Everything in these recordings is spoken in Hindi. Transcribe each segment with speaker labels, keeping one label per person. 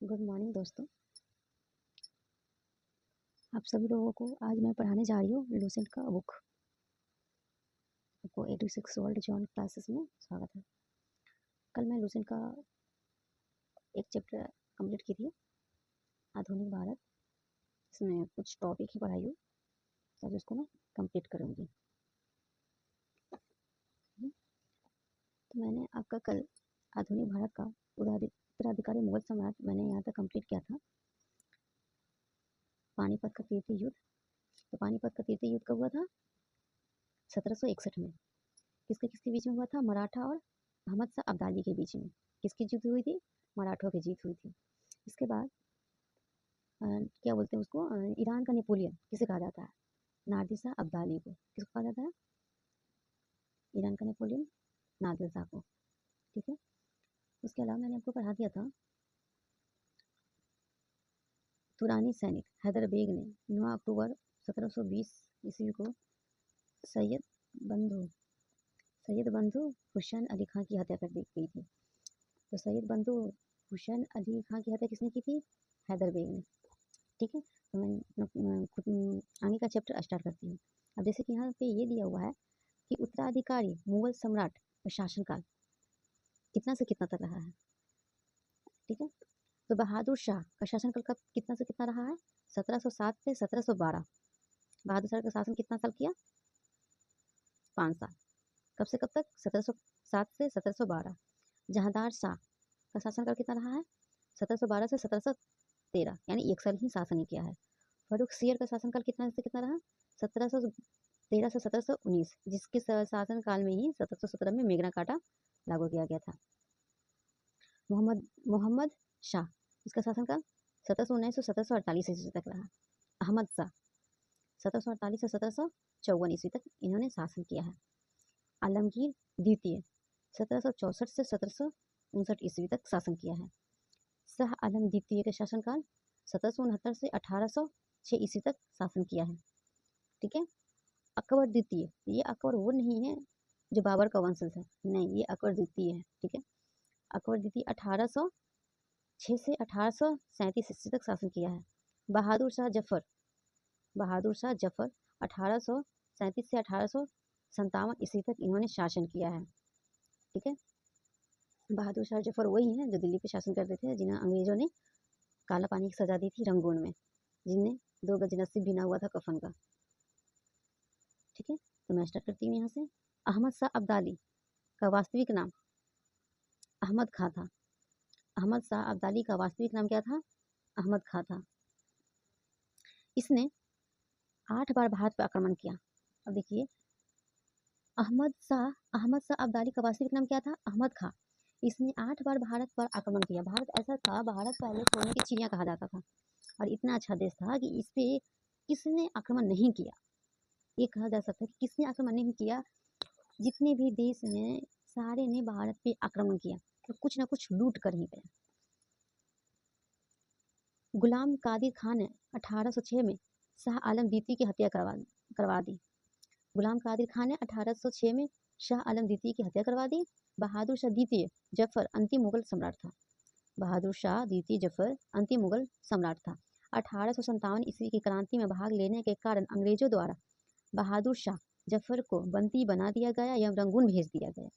Speaker 1: गुड मॉर्निंग दोस्तों। आप सभी लोगों को आज मैं पढ़ाने जा रही हूँ लूसेंट का बुक। आपको 86 वर्ल्ड जॉन क्लासेस में स्वागत है। कल मैं लूसेंट का एक चैप्टर कंप्लीट की थी, आधुनिक भारत। इसमें कुछ टॉपिक ही पढ़ाई हूँ, आज उसको मैं कंप्लीट करूँगी। तो मैंने आपका कल आधुनिक भारत का उत्तराधिकारी मुगल सम्राट मैंने यहाँ तक कंप्लीट किया था, पानीपत का तीर्थी युद्ध। तो पानीपत का तीर्थी युद्ध कब हुआ था? 1761 में। किसके किसके बीच में हुआ था? मराठा और अहमद शाह अब्दाली के बीच में। किसकी जीत हुई थी? मराठों की जीत हुई थी। इसके बाद क्या बोलते हैं उसको, ईरान का नेपोलियन किसे कहा जाता है? नादिर शाह अब्दाली को। किसको कहा जाता है? ईरान का नेपोलियन नादिर शाह को। ठीक है। उसके अलावा मैंने आपको पढ़ा दिया था, तुरानी सैनिक हैदर बेग ने 9 अक्टूबर 1720 ईस्वी को सैयद बंधु हुसैन अली खां की हत्या कर दी गई थी। तो सैयद बंधु हुसैन अली खां की हत्या किसने की थी? हैदर बेग ने। ठीक है। तो मैं खुद आगे का चैप्टर स्टार्ट करती हूँ। अब जैसे कि यहाँ पे ये दिया हुआ है कि उत्तराधिकारी मुगल सम्राट का शासनकाल कितना से कितना तक रहा है। ठीक है। तो बहादुर शाह का शासनकाल कब कितना से कितना रहा है? 1707 से 1712। बहादुर शाह का शासन कितना साल किया? 5 साल। कब से कब तक? 1707 से 1712। जहांदार शाह का शासनकाल कितना रहा है? 1712 से 1713, यानी 1 साल ही शासन किया है। फर्रुख सियर का शासनकाल कितना से कितना रहा? 1713 से 1719, जिसके शासनकाल में ही 1717 में मेगना कार्टा लागू किया गया था। मोहम्मद शाह, इसका शासनकाल 1719 से 1748 ईस्वी तक रहा। अहमद शाह 1748 से 1754 ईस्वी तक इन्होंने शासन किया है। आलमगीर द्वितीय 1764 से 1759 ईस्वी तक शासन किया है। शाह आलम द्वितीय का शासनकाल 1769 से 1806 ईस्वी तक शासन किया है। ठीक है। अकबर द्वितीय, ये अकबर वो नहीं है जो बाबर का वंशज है, नहीं, ये अकबर द्वितीय है। ठीक है। अकबर द्वितीय 1806 से 1837 ईस्वी तक शासन किया है। बहादुर शाह जफर 1837 से 1857 ईस्वी तक इन्होंने शासन किया है। ठीक है। बहादुर शाह जफर वही हैं जो दिल्ली पे शासन करते थे, जिन्हें अंग्रेजों ने काला पानी की सजा दी थी रंगून में, जिन्हें 2 गज नसीब बिना हुआ था कफन का। ठीक है। तो मैं स्टार्ट करती हूँ यहाँ से। अहमद शाह अब्दाली का वास्तविक नाम अहमद खां था। अहमद शाह अब्दाली का वास्तविक नाम क्या था? अहमद खां था। इसने 8 बार भारत पर आक्रमण किया। अब देखिए, अहमद शाह अब्दाली का वास्तविक नाम क्या था? अहमद खां। इसने 8 बार भारत पर आक्रमण किया। भारत ऐसा था, भारत पहले सोने की चिड़िया कहा जाता था और इतना अच्छा देश था कि इस पे किसने आक्रमण नहीं किया, ये कहा जा सकता है कि किसने आक्रमण नहीं किया। जितने भी देश हैं सारे ने भारत पे आक्रमण किया, तो कुछ ना कुछ लूट कर ही गए। गुलाम कादिर खान ने 1806 में शाह आलम द्वितीय की हत्या करवा दी। गुलाम कादिर खान ने 1806 में शाह आलम द्वितीय की हत्या करवा दी। बहादुर शाह द्वितीय जफर अंतिम मुगल सम्राट था। बहादुर शाह द्वितीय जफर अंतिम मुगल सम्राट था। 1857 ईस्वी की क्रांति में भाग लेने के कारण अंग्रेजों द्वारा बहादुर शाह जफर को बंदी बना दिया गया या रंगून भेज दिया गया।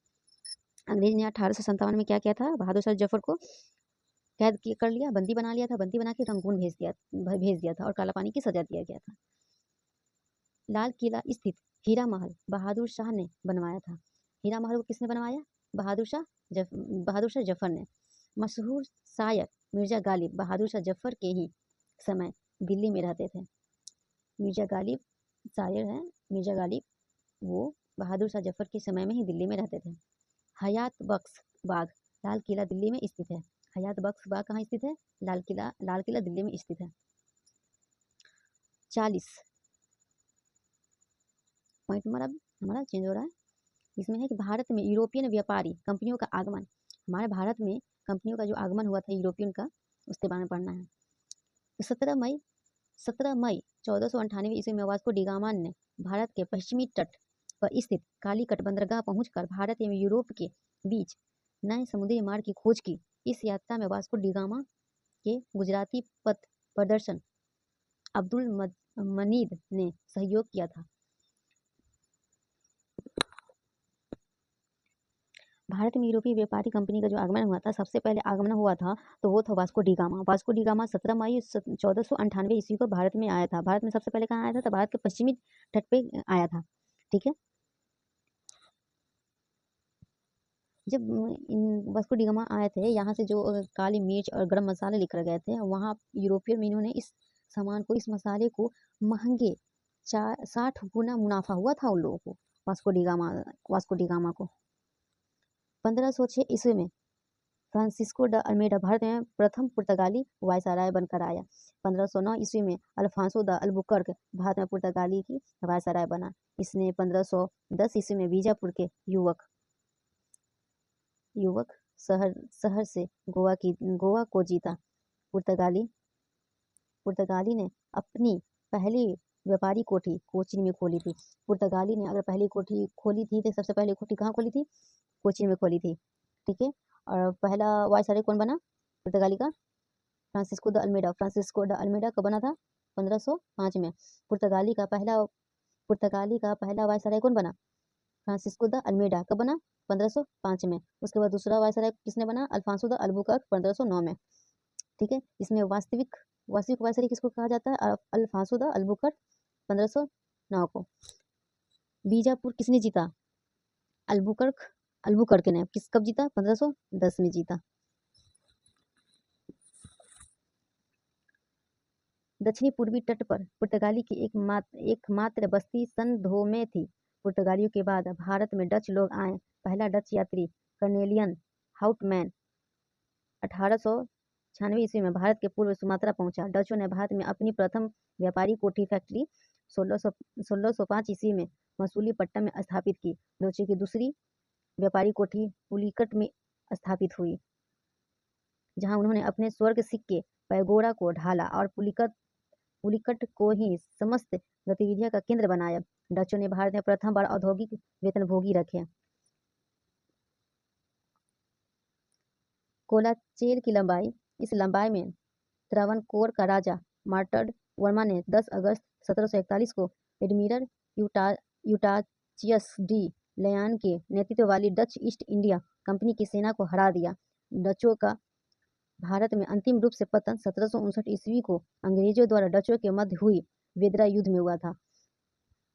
Speaker 1: अंग्रेज ने 1857 में क्या किया था? बहादुर शाह जफर को कैद कर लिया, बंदी बना लिया था, बंदी बना के रंगून भेज दिया था और काला पानी की सजा दिया गया था। लाल किला स्थित हीरा महल बहादुर शाह ने बनवाया था। हीरा महल को किसने बनवाया? बहादुर शाह जफर ने। मशहूर शायर मिर्जा गालिब बहादुर शाह जफर के ही समय दिल्ली में रहते थे। मिर्जा गालिब शायर हैं, मिर्जा गालिब, वो बहादुर शाह जफर के समय में ही दिल्ली में रहते थे। हयात बख्श बाग लाल किला दिल्ली में स्थित है। हयात बख्श बाग कहाँ स्थित है? लाल किला दिल्ली में स्थित है। 40 पॉइंट हमारा चेंज हो रहा है। इसमें है कि भारत में यूरोपियन व्यापारी कंपनियों का आगमन। हमारे भारत में कंपनियों का जो आगमन हुआ था यूरोपियन का, उसके बारे में पढ़ना है। तो 17 मई 1498 ईस्वी में वास्को डी गामा ने भारत के पश्चिमी तट पर स्थित कालीकट बंदरगाह पहुंचकर भारत एवं यूरोप के बीच नए समुद्री मार्ग की खोज की। इस यात्रा में वास्को डी गामा के गुजराती पथ प्रदर्शन अब्दुल मनीद ने सहयोग किया था। भारत में यूरोपीय व्यापारी कंपनी का जो आगमन हुआ था, सबसे पहले आगमन हुआ था तो वो था Vasco D gamma. Vasco D gamma 17 मई 1498 ईस्वी को भारत में आया था। भारत में सबसे पहले कहाँ आया था? तो भारत के पश्चिमी तट पे आया था। ठीक है, जब इन वास्को डी गामा आए थे, यहाँ से जो काली मिर्च और गरम मसाले लेकर गए थे, वहाँ यूरोपियन में इन्होंने इस सामान को, इस मसाले को महंगे 60 गुना मुनाफा हुआ था उन लोगों को, वास्को डी गामा को। 1506 ईस्वी में फ्रांसिस्को द अल्मेडा भारत में प्रथम पुर्तगाली वायसराय बनकर आया। 1509 ईस्वी में अल्फांसो द अल्बुकर्क भारत में पुर्तगाली की वायसराय बना। इसने 1510 ईस्वी में बीजापुर के युवक शहर से गोवा को जीता। पुर्तगाली ने अपनी पहली व्यापारी कोठी कोचीन में खोली थी। पुर्तगाली ने अगर पहली कोठी खोली थी तो सबसे पहली कोठी कहाँ खोली थी? कोचीन में खोली थी। ठीक है, और पहला वायसराय कौन बना पुर्तगाली का? फ्रांसिस्को द अल्मेडा कब बना था? 1505 में। पुर्तगाली का पहला वायसराय कौन बना? फ्रांसिस्को द अल्मेडा कब बना? 1505 में। उसके बाद दूसरा वायसराय किसने बना? अल्फांसो द अल्बुकर्क 1509 में। ठीक है, इसमें वास्तविक वायसराय किसको कहा जाता है? अल्फांसो द अल्बुकर्क 1509 को। बीजापुर किसने जीता? अल्बुकर्क ने कब जीता? 1510 में जीता। दक्षिणी पूर्वी तट पर पुर्तगाली की एकमात्र बस्ती सन धोमे थी। पुर्तगालियों के बाद भारत में डच लोग आए। पहला डच यात्री कर्नेलियन हाउटमैन 1896 ईस्वी में भारत के पूर्व सुमात्रा पहुंचा। डचों ने भारत में अपनी प्रथम व्यापारी कोठी फैक्ट्री 1605 ईस्वी में मसूलीपट्टनम में स्थापित की। डचों की दूसरी व्यापारी कोठी पुलिकट में स्थापित हुई, जहां उन्होंने अपने स्वर्ग सिक्के पैगोडा को ढाला और पुलिकट को ही समस्त गतिविधियों का केंद्र बनाया। डचों ने भारत में प्रथम बार औद्योगिक वेतनभोगी रखे। कोलाचेर की लंबाई, इस लंबाई में त्रावणकोर का राजा मार्टर्ड वर्मा ने 10 अगस्त 1741 को एडमिरल यूटाचियस डी लयान के नेतृत्व वाली डच ईस्ट इंडिया कंपनी की सेना को हरा दिया। डचों का भारत में अंतिम रूप से पतन 1759 ईस्वी को अंग्रेजों द्वारा डचों के मध्य हुई वेदरा युद्ध में हुआ था।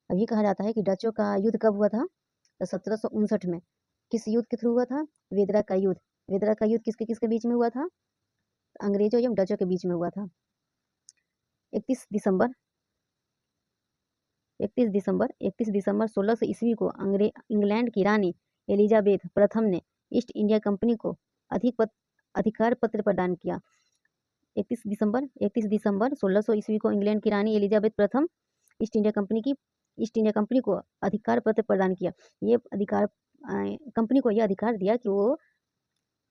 Speaker 1: अभी कहा जाता है कि डचों का युद्ध कब हुआ था? तो 1759 में। किस युद्ध के थ्रू हुआ था? वेदरा का युद्ध। वेदरा का युद्ध किसके किसके बीच में हुआ था? अंग्रेजों एवं डचों के बीच में हुआ था। 31 दिसंबर 1600 ईस्वी को इंग्लैंड की रानी एलिजाबेथ प्रथम ने ईस्ट इंडिया कंपनी को अधिकार पत्र प्रदान किया। 31 दिसंबर 1600 ईस्वी को इंग्लैंड की रानी एलिजाबेथ प्रथम ईस्ट इंडिया कंपनी को अधिकार पत्र प्रदान किया। ये अधिकार कंपनी को यह अधिकार दिया कि वो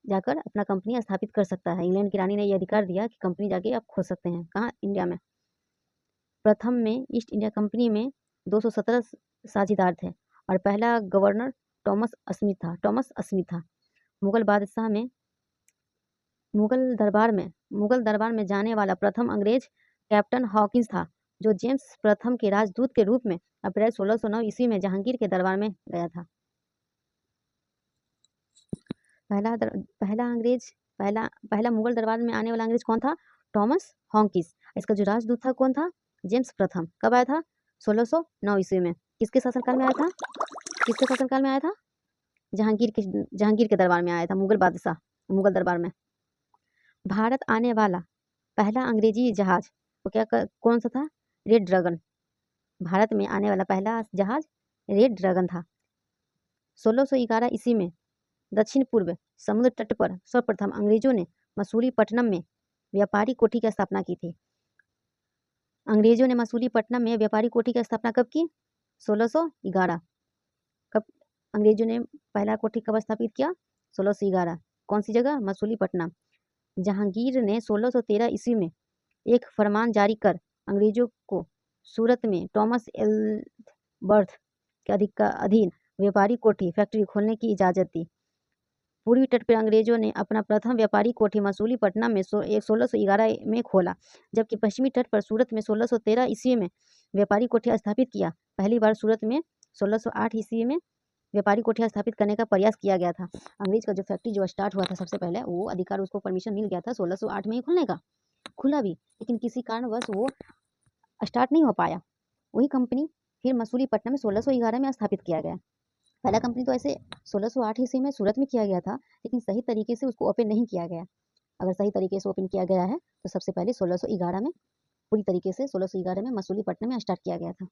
Speaker 1: जाकर अपना कंपनी स्थापित कर सकता है। इंग्लैंड की रानी ने यह अधिकार दिया कि कंपनी जाके आप खोल सकते हैं। कहाँ? इंडिया में। प्रथम में ईस्ट इंडिया कंपनी में 217 साझेदार थे और पहला गवर्नर टॉमस स्मिथ था। मुगल दरबार में जाने वाला प्रथम अंग्रेज कैप्टन हॉकिंस था, जो जेम्स प्रथम के राजदूत के रूप में अप्रैल 1609 ईस्वी में जहांगीर के दरबार में गया था। पहला मुगल दरबार में आने वाला अंग्रेज कौन था? Thomas Hawkins. इसका जो राजदूत था कौन था? जेम्स प्रथम। कब आया था? 1609 ईस्वी में। किसके शासनकाल में आया था? जहांगीर के दरबार में आया था, मुगल दरबार में। भारत आने वाला पहला अंग्रेजी जहाज कौन सा था? Red dragon. भारत में आने वाला पहला जहाज रेड ड्रैगन था। 1611 ईस्वी में दक्षिण पूर्व समुद्र तट पर सर्वप्रथम अंग्रेजों ने मसूलीपट्टनम में व्यापारी कोठी की स्थापना की थी। अंग्रेजों ने मसूलीपट्टनम में व्यापारी कोठी की स्थापना कब की? 1611। कब अंग्रेजों ने पहला कोठी कब स्थापित किया? 1611। कौन सी जगह? मसूलीपट्टनम। जहांगीर ने 1613 ईस्वी में एक फरमान जारी कर अंग्रेजों को सूरत में टॉमस एल्बर्थ के अधीन व्यापारी कोठी फैक्ट्री खोलने की इजाज़त दी। पूर्वी तट पर अंग्रेजों ने अपना प्रथम व्यापारी कोठी मसूलीपट्टनम में 1611 में खोला, जबकि पश्चिमी तट पर सूरत में 1613 ईस्वी में व्यापारी कोठी स्थापित किया। पहली बार सूरत में 1608 ईस्वी में व्यापारी कोठी स्थापित करने का प्रयास किया गया था। अंग्रेज का जो फैक्ट्री जो स्टार्ट हुआ था सबसे पहले, वो अधिकार उसको परमिशन मिल गया था 1608 में ही खुलने का, खुला भी, लेकिन किसी कारणवश वो स्टार्ट नहीं हो पाया। वही कंपनी फिर मसूलीपट्टनम में 1611 में स्थापित किया गया। पहला कंपनी तो ऐसे 1608 ईस्वी में सूरत में किया गया था, लेकिन सही तरीके से उसको ओपन नहीं किया गया। अगर सही तरीके से ओपन किया गया है तो सबसे पहले 1611 में पूरी तरीके से 1611 में मसूलीपट्टनम में स्टार्ट किया गया था।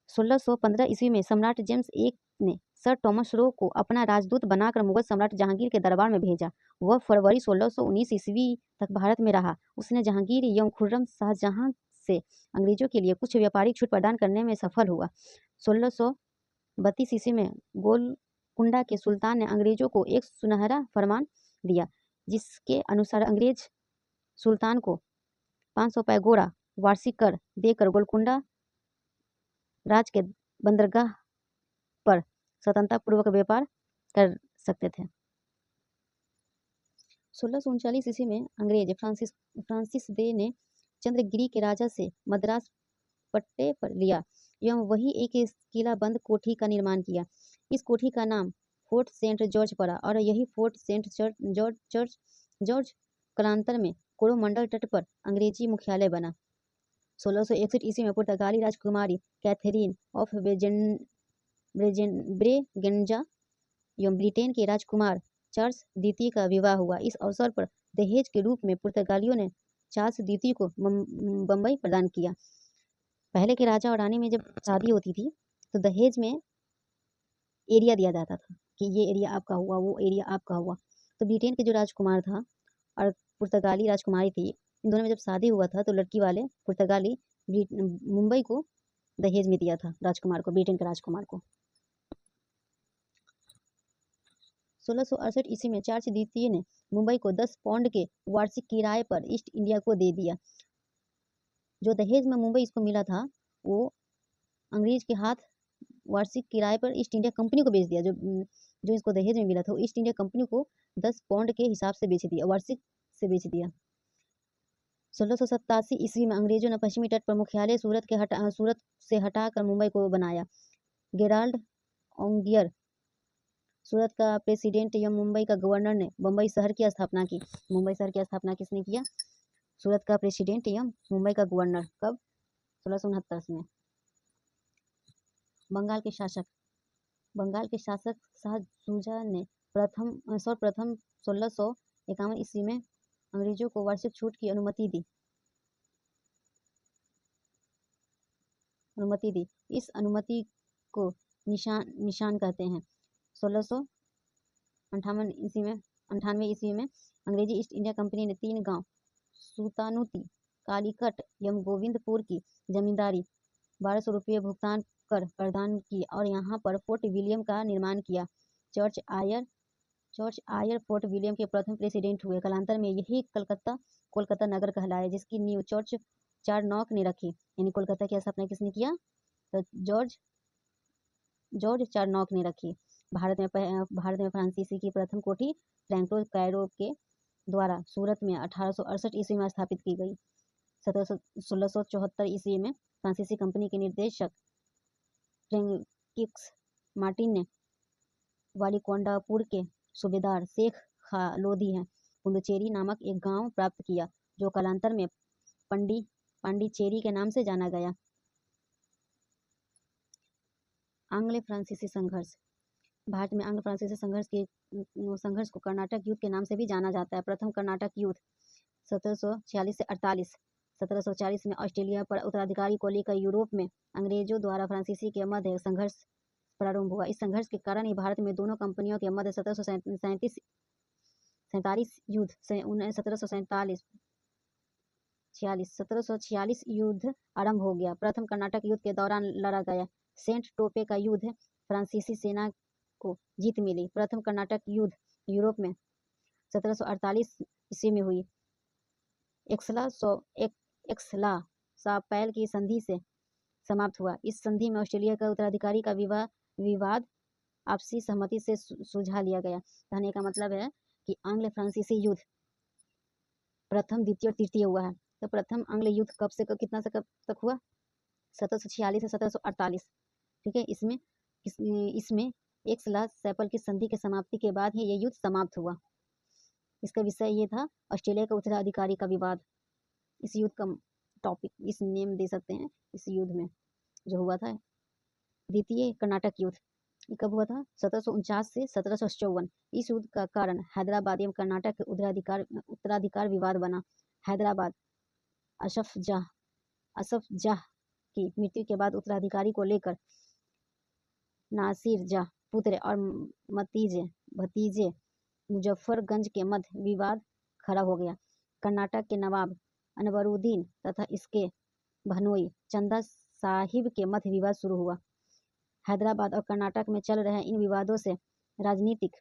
Speaker 1: 1615 ईस्वी में सम्राट जेम्स एक ने सर थॉमस रो को अपना राजदूत बनाकर मुगल सम्राट जहांगीर के दरबार में भेजा। वह फरवरी 1619 ईस्वी तक भारत में रहा। उसने जहांगीर एवं खुर्रम शाहजहां से अंग्रेजों के लिए कुछ व्यापारिक छूट प्रदान करने में सफल हुआ। 1632 ईस्वी में गोलकुंडा के सुल्तान ने अंग्रेजों को एक सुनहरा फरमान दिया, जिसके अनुसार अंग्रेज सुल्तान को 500 पैगोड़ा वार्षिक कर देकर गोलकुंडा राज के बंदरगाह पर स्वतंत्रतापूर्वक व्यापार कर सकते थे। 1639 ईस्वी में अंग्रेज फ्रांसिस दे ने चंद्रगिरी के राजा से मद्रास पट्टे पर लिया एवं वही एक किलाबंद कोठी का निर्माण किया। इस कोठी का नाम फोर्ट सेंट जॉर्ज पड़ा और यही फोर्ट सेंट जॉर्ज कालांतर में कोरोमंडल तट पर अंग्रेजी मुख्यालय बना। 1661 ईस्वी में पुर्तगाली राजकुमारी कैथरीन ऑफ ब्रेगेंजा एवं ब्रिटेन के राजकुमार चार्ल्स द्वितीय का विवाह हुआ। इस अवसर पर दहेज के रूप में पुर्तगालियों ने चार्ल्स द्वितीय को बम्बई प्रदान किया। पहले के राजा और रानी में जब शादी होती थी तो दहेज में एरिया दिया जाता था कि ये एरिया आपका हुआ, वो एरिया आपका हुआ। तो ब्रिटेन के जो राजकुमार था और पुर्तगाली राजकुमारी थी, इन दोनों में जब शादी हुआ था तो लड़की वाले पुर्तगाली मुंबई को दहेज में दिया था राजकुमार को, ब्रिटेन के राजकुमार को। 1668 ईस्वी में चार्ल्स द्वितीय ने मुंबई को 10 पाउंड के वार्षिक किराए पर ईस्ट इंडिया को दे दिया। जो दहेज में मुंबई इसको मिला था वो अंग्रेज के हाथ वार्षिक किराए पर ईस्ट इंडिया कंपनी को बेच दिया। जो इसको दहेज में मिला था वो ईस्ट इंडिया कंपनी को 10 पाउंड के हिसाब से बेच दिया, वार्षिक से बेच दिया। 1687 ईस्वी में अंग्रेजों ने पश्चिमी तट पर मुख्यालय सूरत से हटाकर मुंबई को बनाया। गेराल्ड ओंगियर सूरत का प्रेसिडेंट या मुंबई का गवर्नर ने मुंबई शहर की स्थापना की। मुंबई शहर की स्थापना किसने किया? सूरत का प्रेसिडेंट या मुंबई का गवर्नर। कब? 1669 में। बंगाल के शासक शाह शुजा ने सर्वप्रथम 1651 ईस्वी में अंग्रेजों को वार्षिक छूट की अनुमति दी। इस अनुमति को निशान कहते हैं। 1698 ईस्वी में अंग्रेजी ईस्ट इंडिया कंपनी ने 3 गांव सुतानुती, कालीकट एवं गोविंदपुर की जमींदारी 1200 रुपये भुगतान कर प्रदान की और यहाँ पर फोर्ट विलियम का निर्माण किया। जॉर्ज आयर फोर्ट विलियम के प्रथम प्रेसिडेंट हुए। कालांतर में यही कोलकाता नगर कहलाया, जिसकी नींव जॉर्ज चारनॉक ने रखी। यानी कोलकाता की स्थापना किसने किया? तो जॉर्ज चारनॉक ने रखी। भारत में फ्रांसीसी की प्रथम कोठी फ्रैंको कैरो के द्वारा सूरत में 1868 ईस्वी में स्थापित की गई। 1674 ईस्वी में फ्रांसीसी कंपनी के निर्देशक फ्रैंकिस मार्टिन ने वालीकोंडापुर के सूबेदार शेख लोधी है पुंडुचेरी नामक एक गांव प्राप्त किया, जो कालांतर में पांडिचेरी के नाम से जाना गया। आंग्ल फ्रांसीसी संघर्ष। भारत में आंग्ल फ्रांसीसी संघर्ष को कर्नाटक युद्ध के नाम से भी जाना जाता है। प्रथम कर्नाटक युद्ध 1746 से 48। 1740 में ऑस्ट्रेलिया पर उत्तराधिकारी को लेकर यूरोप में अंग्रेजों द्वारा फ्रांसीसी के मध्य संघर्ष प्रारंभ हुआ। इस संघर्ष के कारण ही भारत में दोनों कंपनियों के मध्य 1747 युद्ध 1746 युद्ध आरंभ हो गया। प्रथम कर्नाटक युद्ध के दौरान लड़ा गया सेंट टोपे का युद्ध फ्रांसीसी सेना को जीत मिली। प्रथम कर्नाटक युद्ध यूरोप में 1748 ईस्वी में हुई। एक्सला-शापैल की संधि से समाप्त हुआ। इस संधि में ऑस्ट्रेलिया का उत्तराधिकारी का विवाद आपसी सहमति से सुलझा लिया गया। कहने का मतलब है कि आंग्ल फ्रांसीसी युद्ध प्रथम, द्वितीय और तृतीय हुआ है। तो प्रथम आंग्ल युद्ध कब से कब, कितना से कब तक हुआ? 1746 से 1748। ठीक है, इसमें एक्स-ला-चैपल की संधि के समाप्ति के बाद ही ये युद्ध समाप्त हुआ। इसका विषय ये था ऑस्ट्रेलिया का उत्तराधिकारी का विवाद। इस युद्ध का टॉपिक, इस नेम दे सकते हैं इस युद्ध में जो हुआ था। द्वितीय कर्नाटक युद्ध ये कब हुआ था? 1749 से 1754। इस युद्ध का कारण हैदराबाद एवं कर्नाटक के उत्तराधिकार विवाद बना। हैदराबाद असफ जाह की मृत्यु के बाद उत्तराधिकारी को लेकर नासिर जाह पुत्र और भतीजे मुजफ्फरगंज के मध्य विवाद खड़ा हो गया। कर्नाटक के नवाब अनवरुद्दीन तथा इसके भनोई चंदा साहिब के मध्य विवाद शुरू हुआ। हैदराबाद और कर्नाटक में चल रहे इन विवादों से राजनीतिक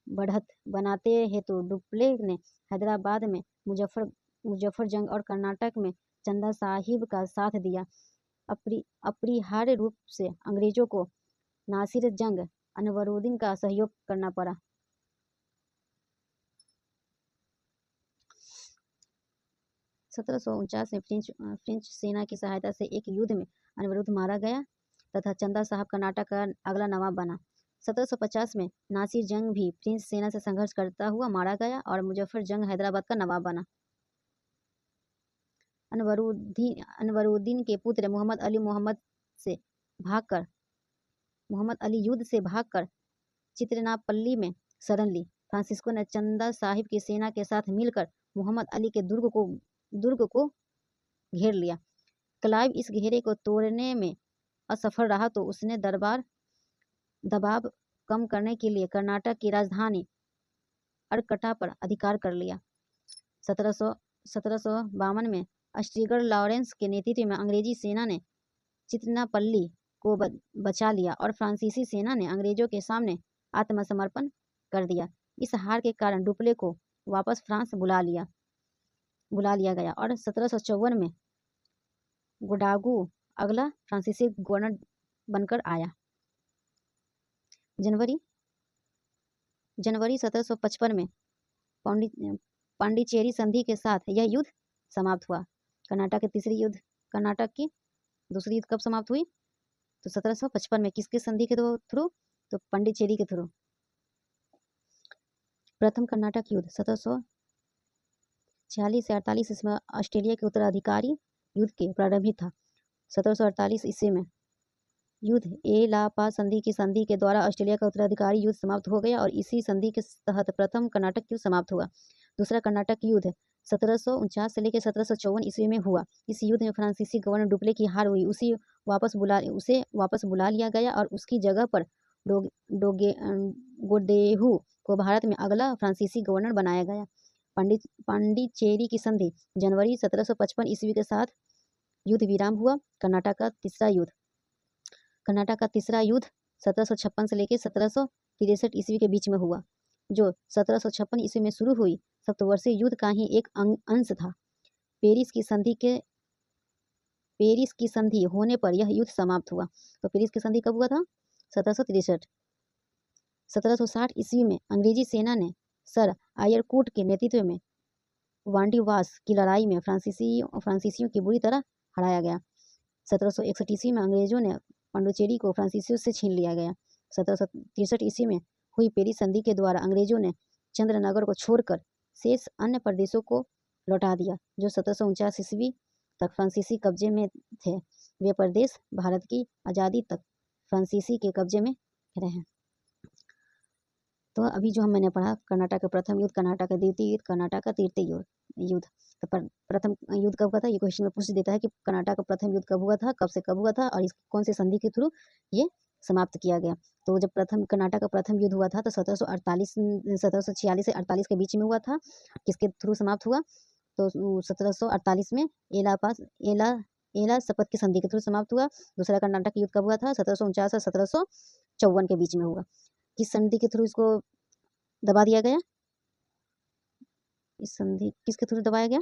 Speaker 1: बढ़त बनाते हेतु डुप्ले ने हैदराबाद में मुजफ्फरजंग और कर्नाटक में चंदा साहिब का साथ दिया। अपरिहार्य रूप से अंग्रेजों को नासिर जंग अनवरुद्दीन का सहयोग करना पड़ा। (1749) में फ्रेंच सेना की सहायता से एक युद्ध में अनवरुद्ध मारा गया तथा चंदा साहब कर्नाटक का अगला नवाब बना। 1750 में नासिर जंग भी फ्रेंच सेना से संघर्ष करता हुआ मारा गया और मुजफ्फर जंग हैदराबाद का नवाब बना। अनवरुद्दीन के पुत्र मोहम्मद अली युद्ध से भागकर चित्रनापल्ली में शरण ली। फ्रांसिस्को ने चंदा साहिब की सेना के साथ मिलकर मोहम्मद अली के दुर्ग को घेर लिया। क्लाइव इस घेरे को तोड़ने में असफल रहा तो उसने दबाव कम करने के लिए कर्नाटक की राजधानी अरकटा पर अधिकार कर लिया। 1752 में अस्ट्रिगर लॉरेंस के नेतृत्व में अंग्रेजी सेना ने चित्रनापल्ली को बचा लिया और फ्रांसीसी सेना ने अंग्रेजों के सामने आत्मसमर्पण कर दिया। इस हार के कारण डुप्ले को वापस फ्रांस बुला लिया गया और 1754 में गोडागू अगला फ्रांसीसी गवर्नर बनकर आया। जनवरी 1755 में पांडिचेरी संधि के साथ यह युद्ध समाप्त हुआ। कर्नाटक की दूसरी युद्ध कब समाप्त हुई? तो 1755 में। किसके संधि के थ्रू? तो पांडिचेरी के थ्रू। प्रथम कर्नाटक युद्ध 1746 से 48 ईस्वी में ऑस्ट्रेलिया के उत्तराधिकारी युद्ध के प्रारंभी था। 1748 ईस्वी में युद्ध ए-ला-पा संधि के द्वारा ऑस्ट्रेलिया का उत्तराधिकारी युद्ध समाप्त हो गया और इसी संधि के तहत प्रथम कर्नाटक युद्ध समाप्त हुआ। दूसरा कर्नाटक युद्ध 1749 से लेकर 1754 ईस्वी में हुआ। इस युद्ध में फ्रांसीसी गवर्नर डुप्ले की हार हुई। उसे वापस बुला लिया गया और उसकी जगह पर गोडेहू को भारत में अगला फ्रांसीसी गवर्नर बनाया गया। पांडिचेरी की संधि जनवरी 1755 ईस्वी के साथ युद्ध विराम हुआ। कर्नाटक का तीसरा युद्ध 1756 से लेकर 1763 ईस्वी के बीच में हुआ, जो 1756 ईस्वी में शुरू हुई सप्तवर्षीय युद्ध का ही एक अंश था। पेरिस की संधि होने पर यह युद्ध समाप्त हुआ। तो पेरिस की संधि कब हुआ था? 1763। 1760 ईस्वी में अंग्रेजी सेना ने सर आयरकूट के नेतृत्व में वांडीवास की लड़ाई में फ्रांसीसियों की बुरी तरह हराया गया। 1761 ईस्वी में अंग्रेजों ने पांडिचेरी को फ्रांसीसियों से छीन लिया गया। 1763 ईस्वी में हुई पेरिस संधि के द्वारा अंग्रेजों ने चंद्रनगर को छोड़कर शेष अन्य प्रदेशों को लौटा दिया, जो 1749 ईस्वी तक फ्रांसीसी कब्जे में थे। वे प्रदेश भारत की आज़ादी तक फ्रांसीसी के कब्जे में रहे। तो अभी जो मैंने पढ़ा कर्नाटक का प्रथम युद्ध, कर्नाटक का द्वितीय युद्ध, कर्नाटक का तृतीय युद्ध। तो प्रथम युद्ध कब हुआ था? ये क्वेश्चन में पूछ देता है कि कर्नाटक का प्रथम युद्ध कब हुआ था, कब से कब हुआ था और इस कौन से संधि के थ्रू ये समाप्त किया गया। तो जब कर्नाटक का प्रथम युद्ध हुआ था तो 1746 से 48 के बीच में हुआ था। किसके थ्रू समाप्त हुआ? तो 1748 में एला शपथ की संधि के थ्रू समाप्त हुआ। दूसरा कर्नाटक युद्ध कब हुआ था? 1749 से 1754 के बीच में हुआ। किस संधि के थ्रू इसको दबा दिया गया? इस संधि किसके थ्रू दबाया गया?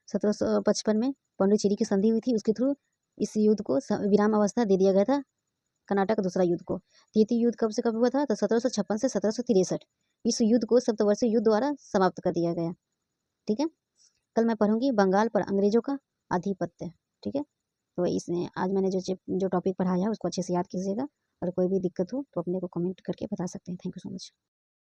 Speaker 1: 1755 में पांडिचेरी की संधि हुई थी, उसके थ्रू इस युद्ध को विराम अवस्था दे दिया गया था। कर्नाटक का दूसरा युद्ध को। तृतीय युद्ध कब से कब हुआ था? तो 1756 से 1763। इस युद्ध को सप्तवर्षीय युद्ध द्वारा समाप्त कर दिया गया। ठीक है, कल मैं पढ़ूंगी बंगाल पर अंग्रेजों का आधिपत्य। ठीक है, तो इसमें आज मैंने जो टॉपिक पढ़ाया है उसको अच्छे से याद कीजिएगा, और कोई भी दिक्कत हो तो अपने को कमेंट करके बता सकते हैं। Thank you so much.